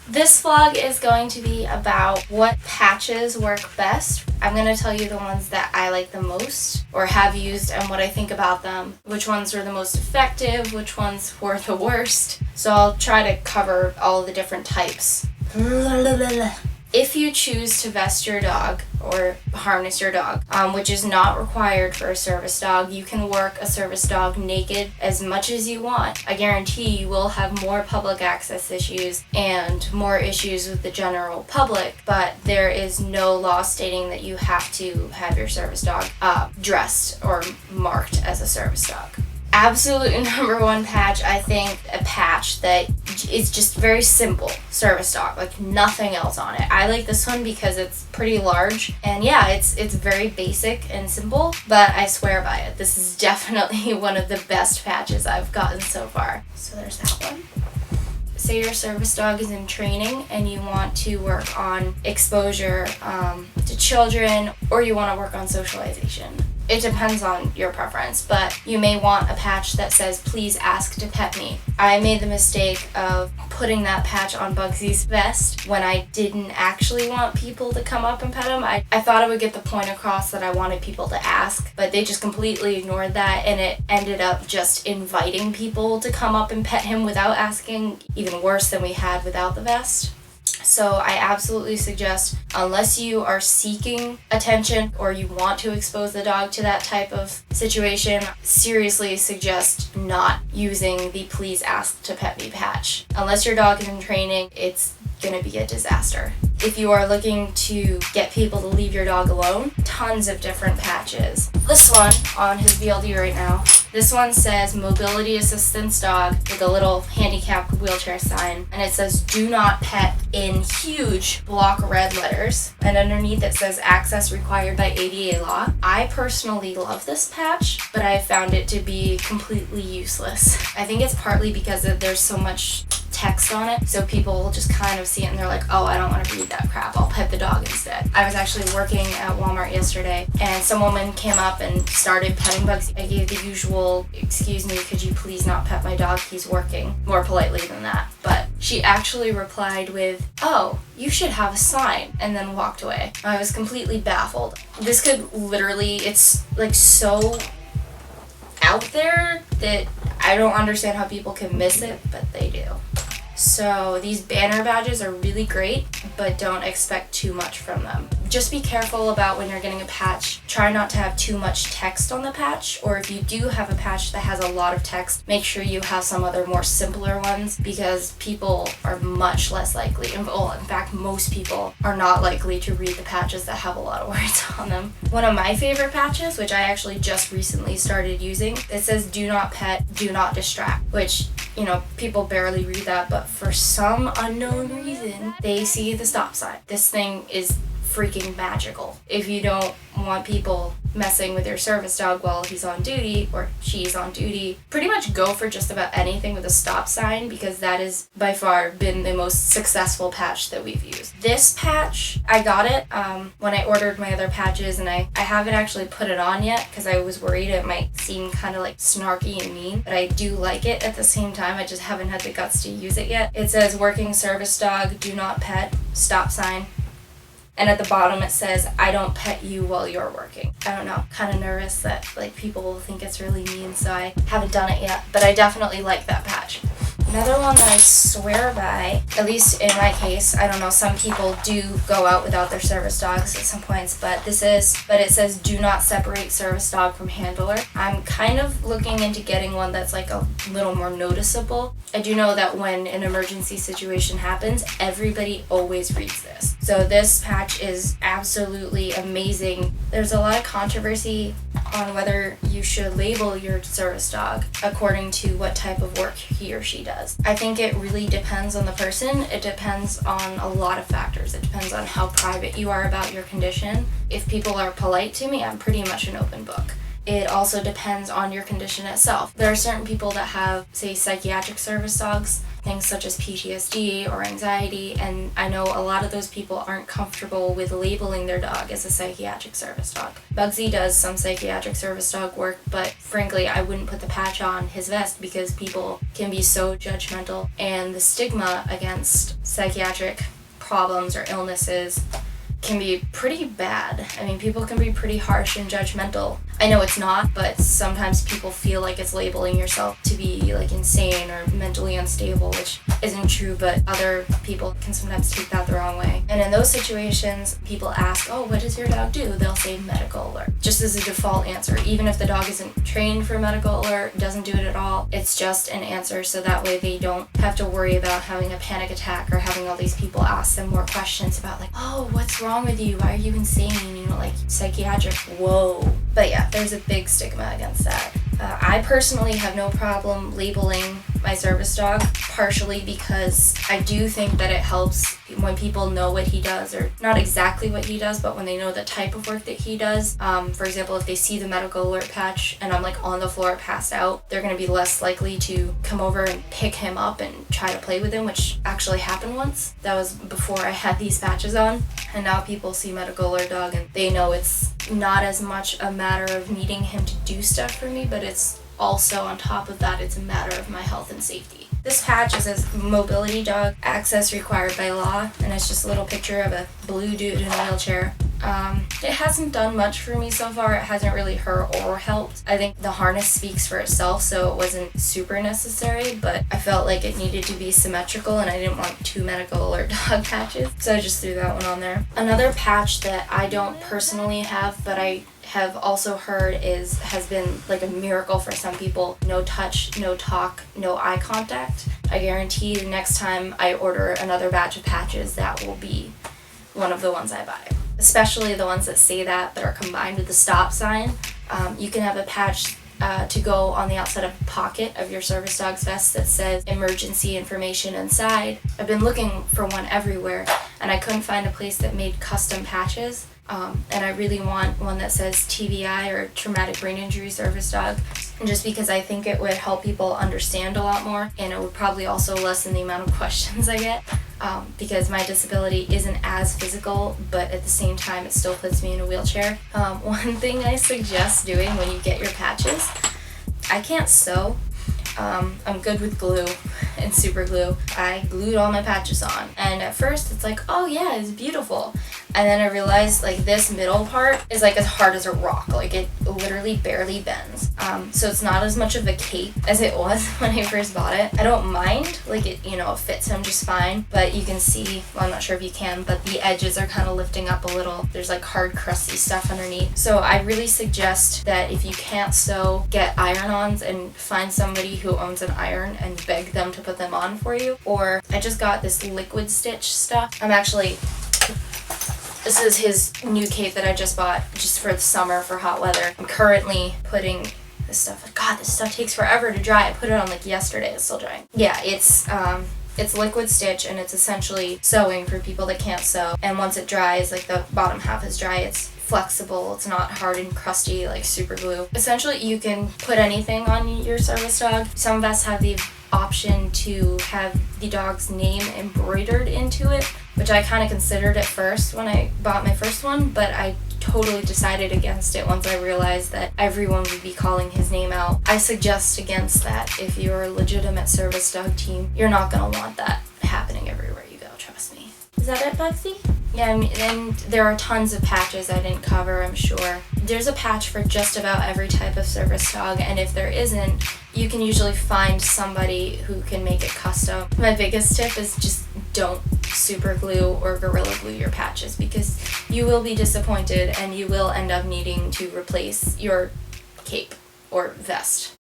This vlog is going to be about what patches work best. I'm going to tell you the ones that I like the most or have used and what I think about them, which ones were the most effective, which ones were the worst. So I'll try to cover all the different types. If you choose to vest your dog or harness your dog, which is not required for a service dog, you can work a service dog naked as much as you want. I guarantee you will have more public access issues and more issues with the general public, but there is no law stating that you have to have your service dog dressed or marked as a service dog. Absolute number one patch, I think, a patch that is just very simple, service dog, like nothing else on it. I like this one because it's pretty large, and yeah, it's very basic and simple, but I swear by it. This is definitely one of the best patches I've gotten so far. So there's that one. Say your service dog is in training and you want to work on exposure to children, or you want to work on socialization. It depends on your preference, but you may want a patch that says, please ask to pet me. I made the mistake of putting that patch on Bugsy's vest when I didn't actually want people to come up and pet him. I thought I would get the point across that I wanted people to ask, but they just completely ignored that, and it ended up just inviting people to come up and pet him without asking, even worse than we had without the vest. So I absolutely suggest, unless you are seeking attention or you want to expose the dog to that type of situation, seriously suggest not using the please ask to pet me patch. Unless your dog is in training, it's gonna be a disaster. If you are looking to get people to leave your dog alone, tons of different patches. This one on his VLD right now, this one says mobility assistance dog with a little handicapped wheelchair sign, and it says do not pet in huge block red letters, and underneath it says access required by ADA law. I personally love this patch, but I found it to be completely useless. I think it's partly because there's so much text on it, so people will just kind of see it and they're like, oh, I don't want to read that crap, I'll pet the dog instead. I was actually working at Walmart yesterday, and some woman came up and started petting Bugsy. I gave the usual, excuse me, could you please not pet my dog, he's working, more politely than that, but she actually replied with, oh, you should have a sign, and then walked away. I was completely baffled. This could literally, it's like so out there that I don't understand how people can miss it, but they do. So these banner badges are really great, but don't expect too much from them. Just be careful about when you're getting a patch. Try not to have too much text on the patch, or if you do have a patch that has a lot of text, make sure you have some other more simpler ones, because people are much less likely, in fact, most people are not likely to read the patches that have a lot of words on them. One of my favorite patches, which I actually just recently started using, it says do not pet, do not distract, which, you know, people barely read that, but for some unknown reason, they see the stop sign. This thing is freaking magical. If you don't want people messing with your service dog while he's on duty or she's on duty, pretty much go for just about anything with a stop sign, because that has by far been the most successful patch that we've used. This patch, I got it when I ordered my other patches, and I haven't actually put it on yet because I was worried it might seem kind of like snarky and mean, but I do like it at the same time. I just haven't had the guts to use it yet. It says working service dog, do not pet, stop sign. And at the bottom it says, I don't pet you while you're working. I don't know, kind of nervous that like people will think it's really mean, so I haven't done it yet, but I definitely like that patch. Another one that I swear by, at least in my case, I don't know, some people do go out without their service dogs at some points, but it says do not separate service dog from handler. I'm kind of looking into getting one that's like a little more noticeable. I do know that when an emergency situation happens, everybody always reads this. So this patch is absolutely amazing. There's a lot of controversy on whether you should label your service dog according to what type of work he or she does. I think it really depends on the person. It depends on a lot of factors. It depends on how private you are about your condition. If people are polite to me, I'm pretty much an open book. It also depends on your condition itself. There are certain people that have, say, psychiatric service dogs things such as PTSD or anxiety, and I know a lot of those people aren't comfortable with labeling their dog as a psychiatric service dog. Bugsy does some psychiatric service dog work, but frankly, I wouldn't put the patch on his vest because people can be so judgmental, and the stigma against psychiatric problems or illnesses can be pretty bad. I mean, people can be pretty harsh and judgmental. I know it's not, but sometimes people feel like it's labeling yourself to be like insane or mentally unstable, which isn't true, but other people can sometimes take that the wrong way. And in those situations, people ask, oh, what does your dog do? They'll say medical alert, just as a default answer. Even if the dog isn't trained for medical alert, doesn't do it at all, it's just an answer, so that way they don't have to worry about having a panic attack or having all these people ask them more questions about like, oh, what's wrong with you? Why are you insane? You know, like psychiatric, whoa. But yeah, there's a big stigma against that. I personally have no problem labeling my service dog, partially because I do think that it helps when people know what he does, or not exactly what he does, but when they know the type of work that he does. For example, if they see the medical alert patch and I'm like on the floor passed out, they're going to be less likely to come over and pick him up and try to play with him, which actually happened once. That was before I had these patches on, and now people see medical alert dog and they know it's not as much a matter of needing him to do stuff for me, but it's also, on top of that, it's a matter of my health and safety. This patch is a mobility dog, access required by law, and it's just a little picture of a blue dude in a wheelchair. It hasn't done much for me so far. It hasn't really hurt or helped. I think the harness speaks for itself, so it wasn't super necessary, but I felt like it needed to be symmetrical and I didn't want 2 medical alert dog patches, so I just threw that one on there. Another patch that I don't personally have, but I have also heard has been like a miracle for some people: no touch, no talk, no eye contact. I guarantee the next time I order another batch of patches, that will be one of the ones I buy. Especially the ones that say that are combined with the stop sign. You can have a patch to go on the outside of the pocket of your service dog's vest that says emergency information inside. I've been looking for one everywhere and I couldn't find a place that made custom patches. And I really want one that says TBI, or traumatic brain injury service dog, and just because I think it would help people understand a lot more, and it would probably also lessen the amount of questions I get, because my disability isn't as physical, but at the same time it still puts me in a wheelchair. One thing I suggest doing when you get your patches, I can't sew. I'm good with glue and super glue. I glued all my patches on, and at first it's like, oh yeah, it's beautiful. And then I realized like this middle part is like as hard as a rock. Like it literally barely bends. So it's not as much of a cape as it was when I first bought it. I don't mind, like it, you know, it fits him just fine, but you can see, well, I'm not sure if you can, but the edges are kind of lifting up a little. There's like hard crusty stuff underneath. So I really suggest that if you can't sew, get iron-ons and find somebody who owns an iron and beg them to put them on for you. Or I just got this liquid stitch stuff. This is his new cape that I just bought just for the summer for hot weather. I'm currently putting this stuff, God, this stuff takes forever to dry. I put it on like yesterday, it's still drying. Yeah, it's liquid stitch, and it's essentially sewing for people that can't sew. And once it dries, like the bottom half is dry, it's flexible, it's not hard and crusty like super glue. Essentially, you can put anything on your service dog. Some vests have the option to have the dog's name embroidered into it, which I kind of considered at first when I bought my first one, but I totally decided against it once I realized that everyone would be calling his name out. I suggest against that. If you're a legitimate service dog team, you're not going to want that happening everywhere you go, trust me. Is that it, Bugsy? Yeah, and there are tons of patches I didn't cover, I'm sure. There's a patch for just about every type of service dog, and if there isn't, you can usually find somebody who can make it custom. My biggest tip is just don't super glue or Gorilla Glue your patches, because you will be disappointed and you will end up needing to replace your cape or vest.